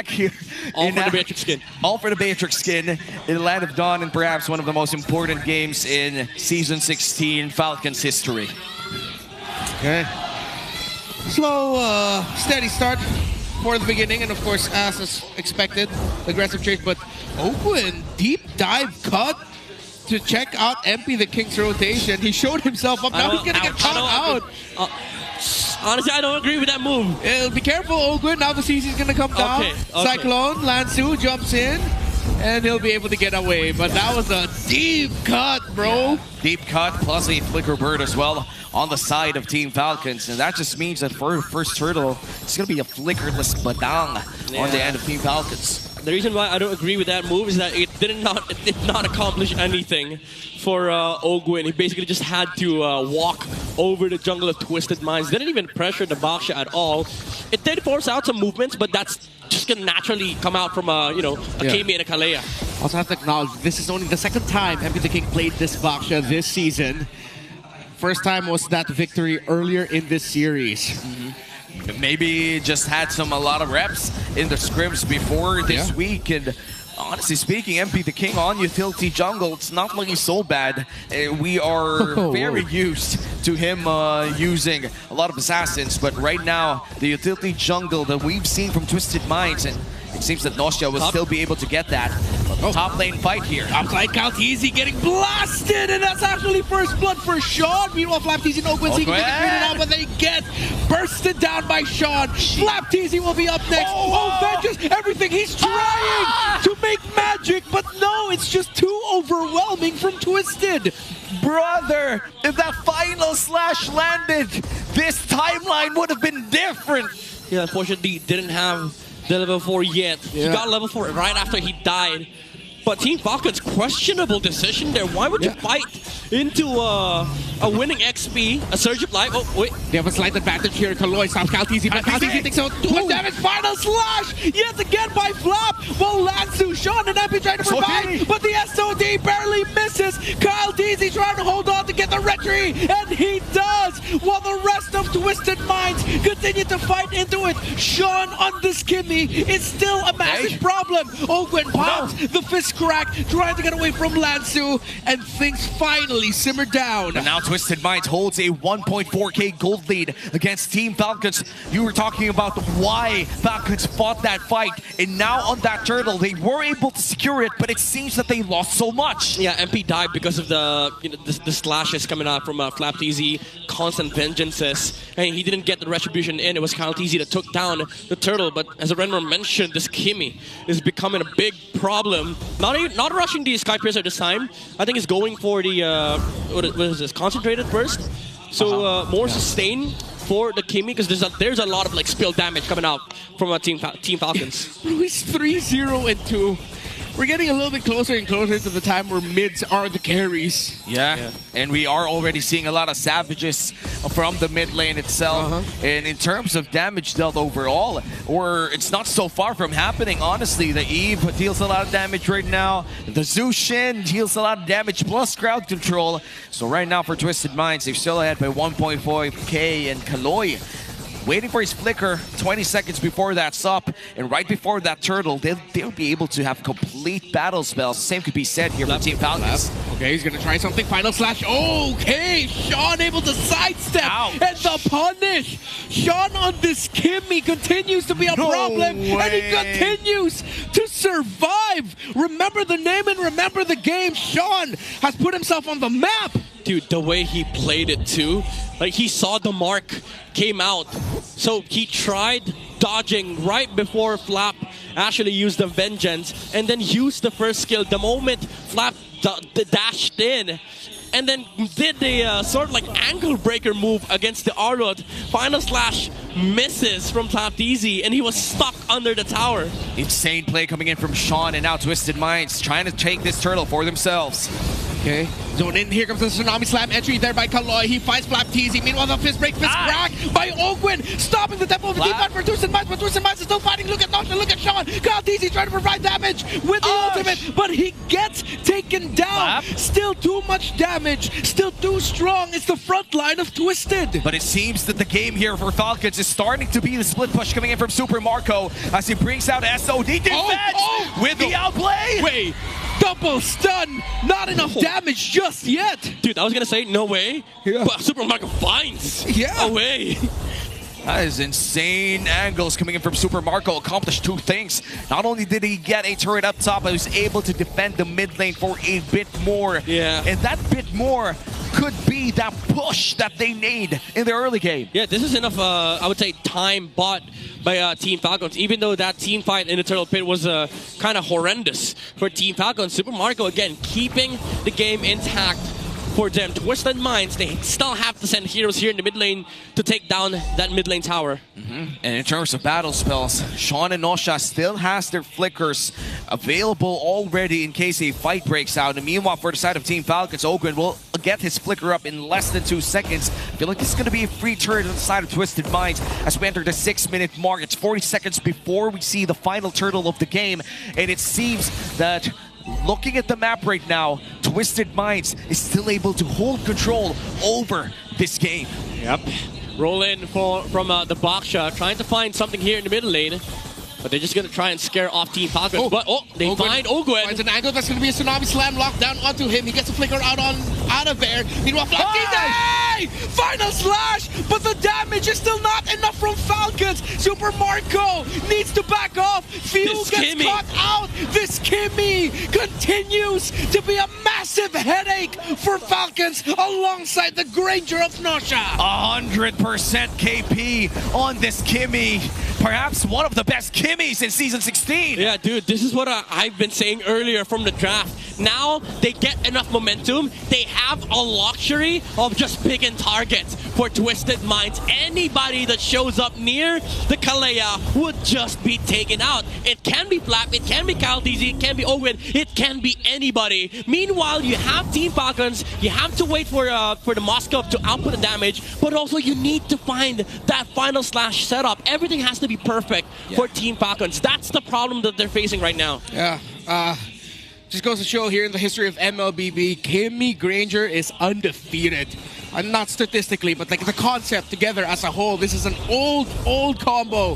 Here all for the Beatrix skin. All for the Beatrix skin in the Land of Dawn, and perhaps one of the most important games in Season 16 Falcons history. Okay. Slow, steady start for the beginning, and of course, as expected, aggressive chase, but Oakland, deep dive cut to check out MP the King's rotation. He showed himself up, now he's gonna get caught out. Honestly, I don't agree with that move. Be careful, Oakland. Now the CC's gonna come down. Okay. Cyclone, Lansu jumps in, and he'll be able to get away. But that was a deep cut, bro. Yeah. Deep cut, plus a flicker bird as well on the side of Team Falcons. And that just means that for first turtle, it's gonna be a flickerless badang on the end of Team Falcons. The reason why I don't agree with that move is that it did not accomplish anything for Ogwin. He basically just had to walk over the jungle of Twisted Minds. Didn't even pressure the Baksha at all. It did force out some movements, but that's just gonna naturally come out from a Kami and a Kalea. Also have to acknowledge, this is only the second time MP the King played this Baksha this season. First time was that victory earlier in this series. Maybe just had a lot of reps in the scrims before this week, and honestly speaking, MP the King on utility jungle, it's not looking so bad. We are very used to him using a lot of assassins, but right now, the utility jungle that we've seen from Twisted Minds, and it seems that Nostia will still be able to get that. Top lane fight here. Outside Kaltizi getting blasted, and that's actually first blood for Sean. Meanwhile, Flapteezy and Oakland seeking to get treated out, but they get bursted down by Sean. Flapteezy will be up next. Oh, Vengeance, everything. He's trying to make magic, but no, it's just too overwhelming from Twisted. Brother, if that final slash landed, this timeline would have been different. Yeah, unfortunately, he didn't have the level 4 yet. He got level 4 right after he died. But Team Falcons, questionable decision there. Why would you fight into a winning XP, a surge of life? Oh, wait. They have a slight advantage here. Kaloy stops Kaltizi, but Kaltizi thinks so. Too damage, final slash! Yet again by Flap! Well, Lansu, Sean, and Epi trying to provide, but the SOD barely misses. Kaltizi trying to hold on to get the retry, and he does! While the rest of Twisted Minds continue to fight into it. Sean on this Kimmy is still a massive problem. Ogwen pops the fist crack, trying to get away from Lansu, and things finally simmer down. And now Twisted Minds holds a 1.4k gold lead against Team Falcons. You were talking about why Falcons fought that fight, and now on that turtle, they were able to secure it, but it seems that they lost so much. Yeah, MP died because of the the slashes coming out from Flapteezy, constant vengeances, and he didn't get the retribution in. It was Kaltizi that took down the turtle, but as Renmer mentioned, this Kimmy is becoming a big problem. Not rushing the Sky Piercer this time. I think he's going for the what is this, concentrated burst. So more sustain for the Kimmy, because there's a lot of spill damage coming out from Team Falcons. He's 3-0 and 2. We're getting a little bit closer and closer to the time where mids are the carries. Yeah, and we are already seeing a lot of savages from the mid lane itself. And in terms of damage dealt overall, it's not so far from happening, honestly. The Eve deals a lot of damage right now. The Zushin deals a lot of damage, plus crowd control. So right now for Twisted Minds, they're still ahead by 1.4k, and Kaloy waiting for his flicker 20 seconds before that's up, and right before that turtle, they'll be able to have complete battle spells. Same could be said here for Team Falcons. Okay, he's gonna try something. Final slash. Okay, Sean able to sidestep and the punish. Sean on this Kimmy continues to be a problem, and he continues to survive. Remember the name and remember the game. Sean has put himself on the map. Dude, the way he played it too, he saw the mark came out, so he tried dodging right before Flap actually used the vengeance, and then used the first skill the moment Flap dashed in, and then did the sort of ankle breaker move against the Arlot. Final slash misses from Flapteezy, and he was stuck under the tower. Insane play coming in from Sean, and now Twisted Minds trying to take this turtle for themselves. Okay, zone in. Here comes the Tsunami Slam entry there by Kaloy. He finds Flap Teasy. Meanwhile, the fist break, fist crack by Ogwin. Stopping the tempo of the T-Bot for Twisted Minds, but Twisted Minds is still fighting. Look at Nosha, look at Sean. Kyle Teasy trying to provide damage with the ultimate, but he gets taken down. Still too much damage, still too strong. It's the front line of Twisted. But it seems that the game here for Falcons is starting to be the split push coming in from SuperMarko as he brings out SOD defense with the outplay. Wait. Double stun! Not enough damage just yet! Dude, I was gonna say, no way. But SuperMarko finds a way. That is insane angles coming in from SuperMarko. Accomplished two things. Not only did he get a turret up top, but he was able to defend the mid lane for a bit more. Yeah. And that bit more could be that push that they need in the early game. Yeah, this is enough, I would say, time bought by Team Falcons. Even though that team fight in the Turtle Pit was kind of horrendous for Team Falcons, SuperMarko, again, keeping the game intact for them. Twisted Minds, they still have to send heroes here in the mid lane to take down that mid lane tower. And in terms of battle spells, Sean and Nosha still has their flickers available already in case a fight breaks out. And meanwhile, for the side of Team Falcons, Ogren will get his flicker up in less than 2 seconds. I feel like this is going to be a free turret on the side of Twisted Minds as we enter the 6-minute mark. It's 40 seconds before we see the final turtle of the game. And it seems that looking at the map right now, Twisted Minds is still able to hold control over this game. Yep. Roll in from the Baksha, trying to find something here in the middle lane. But they're just going to try and scare off Team Falcons. But they find Ogwen. Finds an angle. That's going to be a Tsunami Slam locked down onto him. He gets a flicker out of there. Meanwhile, final slash! But the damage is still not enough from Falcons. SuperMarko needs to back off. Few gets caught out. This Kimmy continues to be a massive headache for Falcons alongside the Granger of Nosha. 100% KP on this Kimmy. Perhaps one of the best Kimmies in Season 16. Yeah, dude, this is what I've been saying earlier from the draft. Now they get enough momentum. They have a luxury of just picking targets for Twisted Minds. Anybody that shows up near the Kalea would just be taken out. It can be Flap, it can be Kyle DZ, it can be Owen, it can be anybody. Meanwhile, you have Team Falcons. You have to wait for the Moscow to output the damage, but also you need to find that final slash setup. Everything has to be perfect for Team Falcons. That's the problem that they're facing right now. Yeah. Just goes to show here in the history of MLBB, Kimmy Granger is undefeated. Not statistically, but like the concept together as a whole. This is an old combo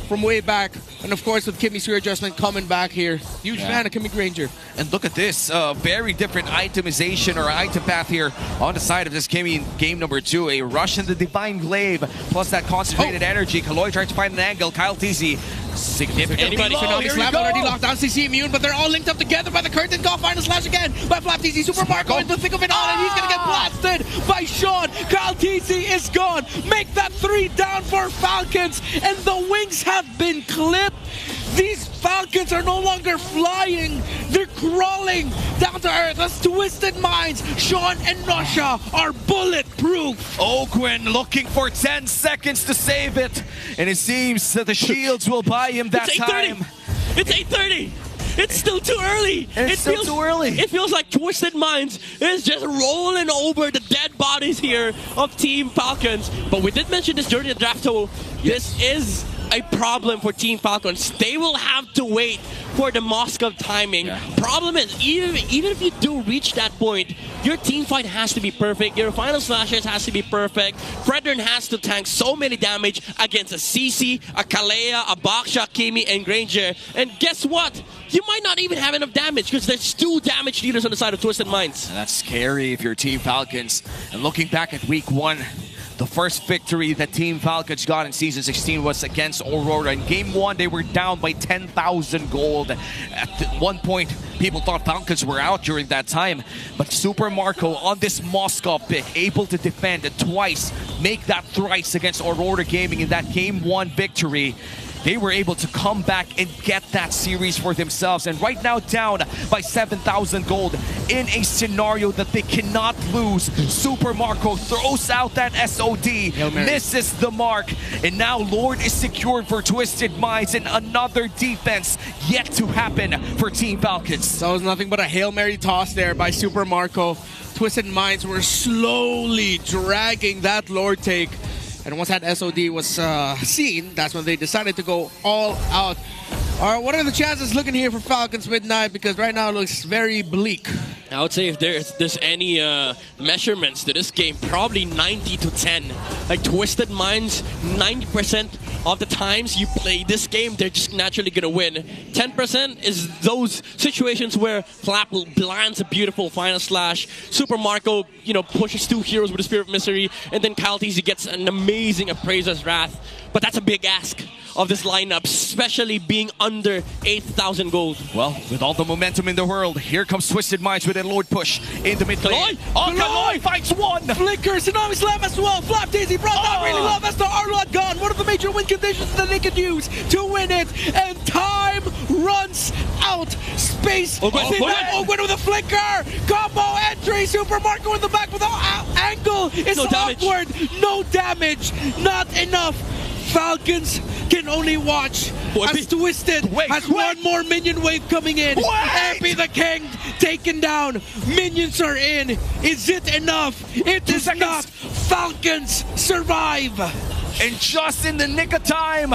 from way back. And of course, with Kimmy's readjustment coming back here. Huge fan of Kimmy Granger. And look at this, very different itemization or item path here on the side of this Kimmy in game number 2. A rush in the Divine Glaive, plus that concentrated energy. Kaloy trying to find an angle. Kyle TZ significantly low. Tsunami Slam already locked down. CC immune, but they're all linked up together by the curtain call. Final slash again by Flap TZ. SuperMarko in the thick of it all, and he's going to get blasted by Sean. Kyle TZ is gone. Make that 3 down for Falcons, and the wings have been clipped. These Falcons are no longer flying. They're crawling down to earth as Twisted Minds, Sean and Nosha are bulletproof. Ogwen looking for 10 seconds to save it. And it seems that the shields will buy him that time. It's 8:30. It's still too early. It's still too early. It feels like Twisted Minds is just rolling over the dead bodies here of Team Falcons. But we did mention this during the draft, so this is a problem for Team Falcons. They will have to wait for the Moscow timing. Problem is, even if you do reach that point, your team fight has to be perfect. Your final slashes has to be perfect. Fredrin has to tank so many damage against a CC, a Kalea, a Baksha, Kimmy, and Granger. And guess what? You might not even have enough damage because there's 2 damage dealers on the side of Twisted Minds. And that's scary if you're Team Falcons. And looking back at week 1, the first victory that Team Falcons got in Season 16 was against Aurora. In Game 1, they were down by 10,000 gold. At one point, people thought Falcons were out during that time. But SuperMarko on this Moscow pick, able to defend it twice, make that thrice against Aurora Gaming in that Game 1 victory. they were able to come back and get that series for themselves. And right now down by 7,000 gold in a scenario that they cannot lose. SuperMarko throws out that SOD, misses the mark, and now Lord is secured for Twisted Minds, and another defense yet to happen for Team Falcons. So it was nothing but a Hail Mary toss there by SuperMarko. Twisted Minds were slowly dragging that Lord take. And once that SOD was seen, that's when they decided to go all out. All right, what are the chances looking here for Falcons Midnight? Because right now it looks very bleak. I would say if there's any measurements to this game, probably 90-10. Like Twisted Minds, 90% of the times you play this game, they're just naturally gonna win. 10% is those situations where Flap lands a beautiful final slash. SuperMarko, you know, pushes 2 heroes with a Spirit of Misery, and then Kyle TZ gets an amazing Appraiser's Wrath. But that's a big ask of this lineup, especially being under 8,000 gold. Well, with all the momentum in the world, here comes Twisted Minds with a Lord push in the mid lane. Kaloi finds one! Flicker, Tsunami Slam as well. Flap Daisy brought down really well. That's the Arlot gone. One of the major win conditions that they could use to win it. And time runs out. Space. Ogwen with a flicker. Combo entry. SuperMarko in the back with the angle. It's awkward. No damage. Not enough. Falcons can only watch as Twisted has one more minion wave coming in. MP the King taken down. Minions are in. Is it enough? It is not. Falcons survive. And just in the nick of time,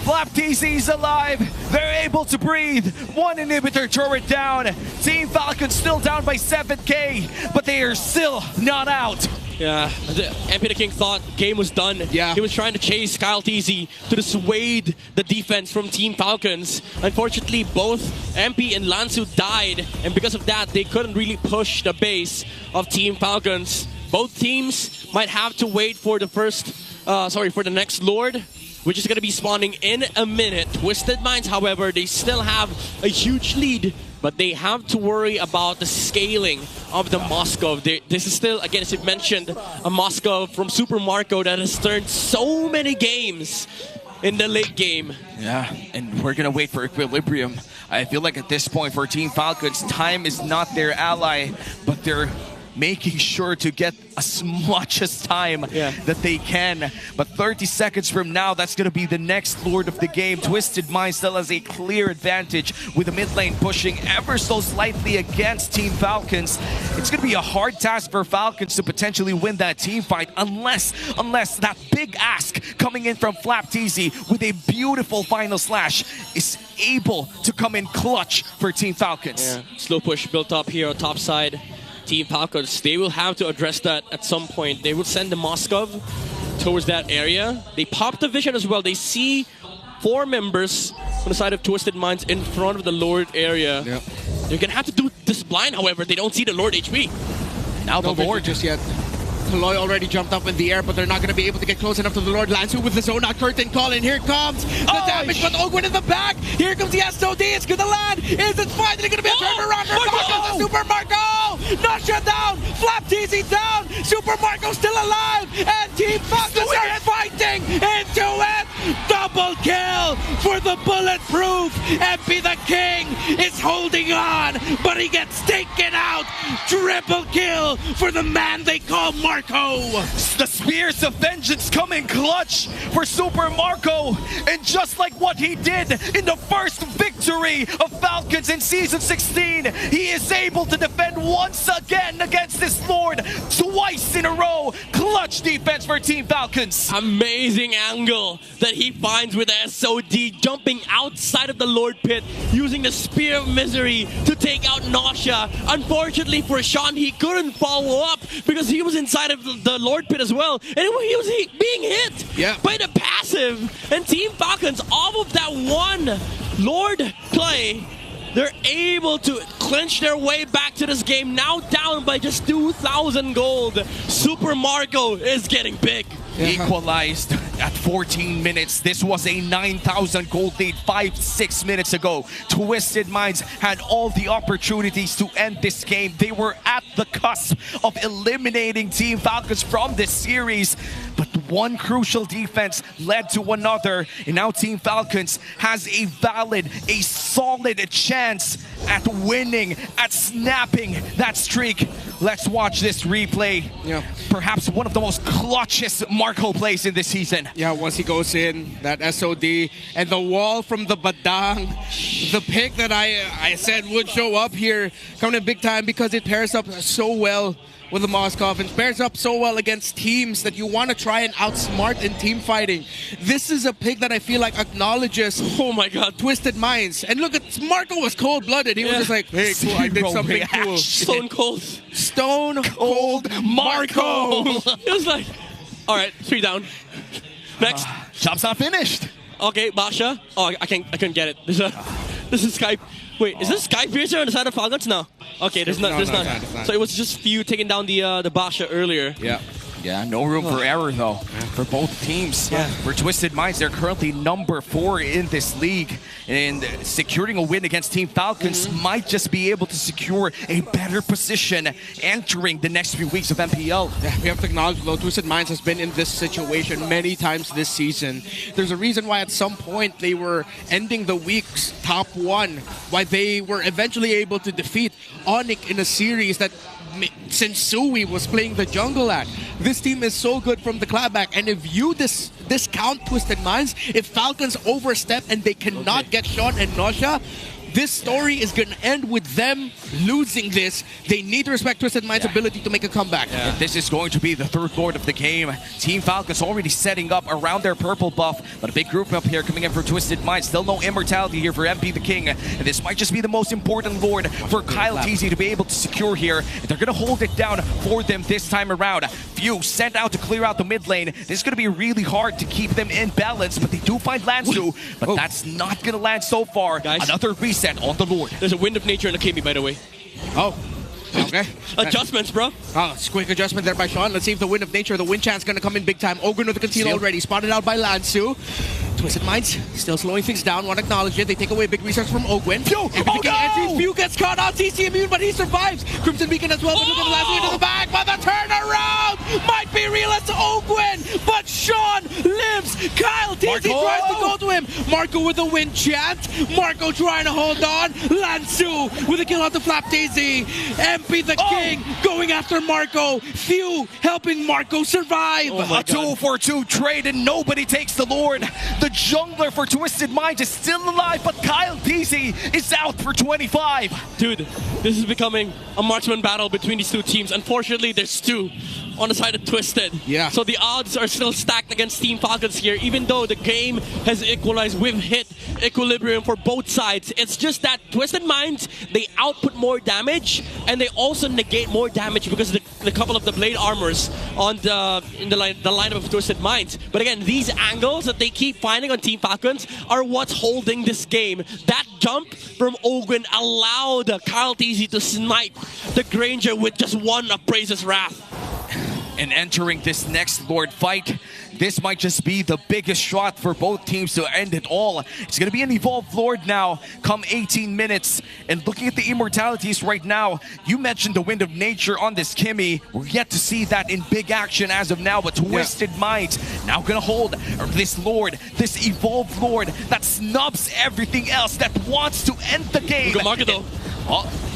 Flap TZ's alive. They're able to breathe. One inhibitor turret down. Team Falcons still down by 7k, but they are still not out. Yeah, MP the King thought game was done. Yeah. He was trying to chase Kyle TZ to dissuade the defense from Team Falcons. Unfortunately, both MP and Lansu died, and because of that, they couldn't really push the base of Team Falcons. Both teams might have to wait for the for the next Lord, which is going to be spawning in a minute. Twisted Minds, however, they still have a huge lead, but they have to worry about the scaling of the Moskov. This is still, again, as you mentioned, a Moskov from SuperMarko that has turned so many games in the late game. Yeah, and we're going to wait for equilibrium. I feel like at this point for Team Falcons, time is not their ally, but they're making sure to get as much as time that they can. But 30 seconds from now, that's going to be the next Lord of the game. Twisted Mind still has a clear advantage with the mid lane pushing ever so slightly against Team Falcons. It's going to be a hard task for Falcons to potentially win that team fight unless that big ask coming in from Flap TZ with a beautiful final slash is able to come in clutch for Team Falcons. Yeah. Slow push built up here on top side. Team Falcons, they will have to address that at some point. They will send the Moskov towards that area. They pop the vision as well. They see 4 members on the side of Twisted Minds in front of the Lord area. Yep. They're going to have to do this blind, however. They don't see the Lord HP. Now the Lord just yet. Kaloi already jumped up in the air, but they're not going to be able to get close enough to the Lord. Lansu with the Zona curtain call, and here comes the damage, but Ogwen in the back. Here comes the SOD. It's going to land. Is it finally going to be a turnaround? SuperMarko! Not shut down. Flap TZ down. SuperMarko still alive, and Team Falcons are fighting into it. Double kill for the bulletproof. MP the King is holding on, but he gets taken out. Triple kill for the man they call Marco. The Spears of Vengeance come in clutch for SuperMarko, and just like what he did in the first victory of Falcons in Season 16, he is able to defend once again against this Lord twice in a row. Clutch defense for Team Falcons. Amazing angle that he finds with the SOD, jumping outside of the Lord pit, using the Spear of Misery to take out Nausea. Unfortunately for Sean, he couldn't follow up because he was inside of the Lord pit as well, and he was being hit by the passive. And Team Falcons, off of that one Lord play, they're able to clinch their way back to this game, now down by just 2,000 gold. SuperMarko is getting big. equalized at 14 minutes. This was a 9,000 gold lead 5-6 minutes ago. Twisted Minds had all the opportunities to end this game. They were at the cusp of eliminating Team Falcons from this series, but one crucial defense led to another, and now Team Falcons has a valid, a solid chance at winning, at snapping that streak. Let's watch this replay. Yeah. Perhaps one of the most clutchest Marko plays in this season. Yeah, once he goes in, that SOD, and the wall from the Badang, the pick that I said would show up here, coming in big time because it pairs up so well with the Moskov and pairs up so well against teams that you want to try and outsmart in team fighting. This is a pick that I feel like acknowledges, oh my god, Twisted Minds. And look, Marko was cold-blooded. He was just like, hey, cool, I did something cool. Stone cold. Stone cold Marko. It was like, all right, 3 down. Next. Job's not finished. Okay, Basha. Oh, I couldn't get it. This is Skype. Wait, is this Skype Piercer on the side of Falcons? No. Okay, there's not. It's not. So it was just Few taking down the Basha earlier. Yeah, no room for error though for both teams. Yeah. For Twisted Minds, they're currently number 4 in this league, and securing a win against Team Falcons might just be able to secure a better position entering the next few weeks of MPL. Yeah, we have to acknowledge though, Twisted Minds has been in this situation many times this season. There's a reason why at some point they were ending the week's top 1, why they were eventually able to defeat Onyx in a series that Sensui was playing the jungle at. This team is so good from the clapback, and if you discount Twisted Minds, if Falcons overstep and they cannot get Sean and Nosha, this story is going to end with them losing this. They need to respect Twisted Minds' ability to make a comeback. Yeah. This is going to be the 3rd Lord of the game. Team Falcons already setting up around their purple buff, but a big group up here coming in for Twisted Minds. Still no immortality here for MP the King. And this might just be the most important Lord for Kyle TZ to be able to secure here. And they're going to hold it down for them this time around. Few sent out to clear out the mid lane. This is going to be really hard to keep them in balance, but they do find Lansu. But that's not going to land so far. Guys, another reset on the Lord. There's a Wind of Nature in the Kimi, by the way. Oh, okay. Adjustments, bro. Oh, it's a quick adjustment there by Sean. Let's see if the Wind of Nature, the wind chance, going to come in big time. Ogren with the conceal already. Spotted out by Lansu. Twisted Minds still slowing things down. Want to acknowledge it. They take away a big resource from Ogwen. Entry. Few gets caught out. TC immune, but he survives. Crimson Beacon as well. But look at the last into the back. But the turnaround might be real as Ogwen. But Sean lives. Kyle TC tries to go to him. Marko with the wind chant. Marko trying to hold on. Lansu with a kill out to Flap TZ. MP the King going after Marko. Few helping Marko survive. A 2-for-2 trade, and nobody takes the Lord. The jungler for Twisted Minds is still alive, but Kyle DZ is out for 25. Dude, this is becoming a marksman battle between these two teams. Unfortunately, there's 2 on the side of Twisted. Yeah. So the odds are still stacked against Team Falcons here, even though the game has equalized. We've hit equilibrium for both sides. It's just that Twisted Minds, they output more damage, and they also negate more damage because of the couple of the blade armors on the lineup of Twisted Minds. But again, these angles that they keep finding on Team Falcons are what's holding this game. That jump from Ogwen allowed Kyle TZ to snipe the Granger with just 1 of Praise's Wrath. And entering this next Lord fight, this might just be the biggest shot for both teams to end it all. It's going to be an Evolved Lord now come 18 minutes. And looking at the immortalities right now, you mentioned the Wind of Nature on this Kimmy. We're yet to see that in big action as of now, but Twisted Minds now going to hold this Lord, this Evolved Lord that snubs everything else, that wants to end the game. Look at Marko though.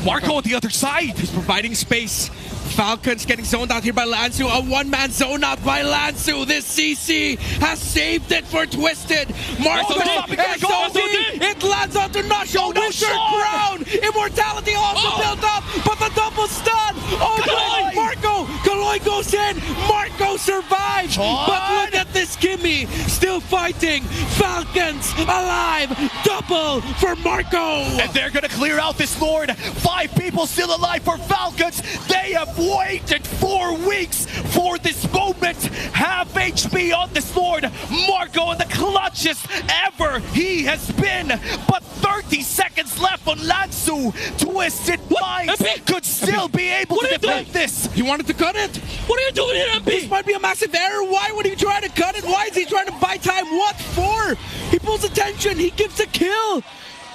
Marko on the other side. He's providing space. Falcons getting zoned out here by Lansu. A one-man zone out by Lansu. This CC has saved it for Twisted. Marko it lands onto Nosha. Nosha crown. Immortality also built up, but the double stun. Oh, Marko. Kaloy goes in. Marko survives. But look at this Kimmy. Still fighting. fighting. Falcons alive. Double for Marko. And they're going to clear out this Lord. 5 people still alive for Falcons. They have waited 4 weeks for this moment. Half HP on this Lord. Marko in the clutchest ever he has been. But 30 seconds left on Lansu. Twisted Minds could still be able to defend this. He wanted to cut it. What are you doing here, MP? This might be a massive error. Why would he try to cut it? Why is he trying to buy time? What for? He pulls attention. He gives a kill.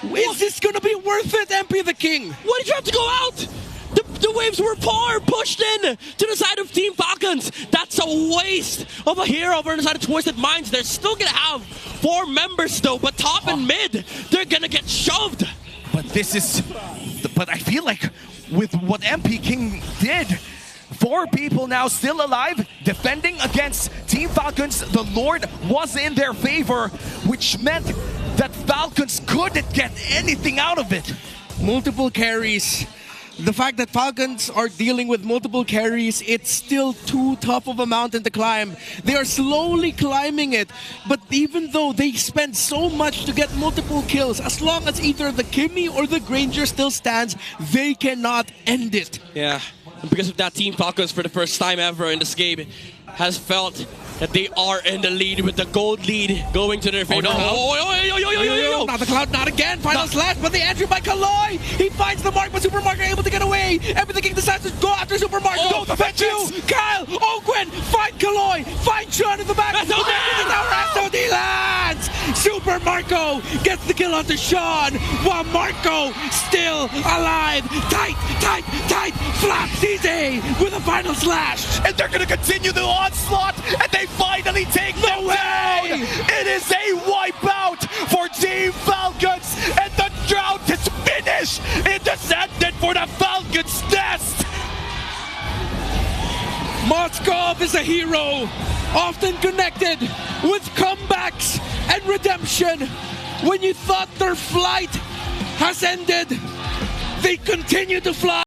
Is this going to be worth it, MP the King? Why did you have to go out? The waves were far pushed in to the side of Team Falcons. That's a waste of a hero over on the side of Twisted Minds. They're still going to have 4 members though, but top and mid, they're going to get shoved. But this is... But I feel like with what MP King did, 4 people now still alive, defending against Team Falcons. The Lord was in their favor, which meant that Falcons couldn't get anything out of it. Multiple carries. The fact that Falcons are dealing with multiple carries, it's still too tough of a mountain to climb. They are slowly climbing it, but even though they spend so much to get multiple kills, as long as either the Kimmy or the Granger still stands, they cannot end it. Yeah, and because of that, Team Falcons for the first time ever in this game has felt that they are in the lead with the gold lead going to their favor. Not the Cloud, not again. Final slash, but the entry by Kaloi. He finds the mark, but SuperMarko able to get away. Everything decides to go after SuperMarko. But you, Kyle, Ogwen, find Kaloi, find Sean in the back. SOD lands. SuperMarko gets the kill onto Sean, while Marko still alive. Tight. Flaps easy with a final slash. And they're going to continue the onslaught, and they finally take them down. It is a wipeout for Team Falcons, and the drought is finished. It descended for the Falcons' nest. Moskov is a hero, often connected with comebacks and redemption. When you thought their flight has ended, they continue to fly.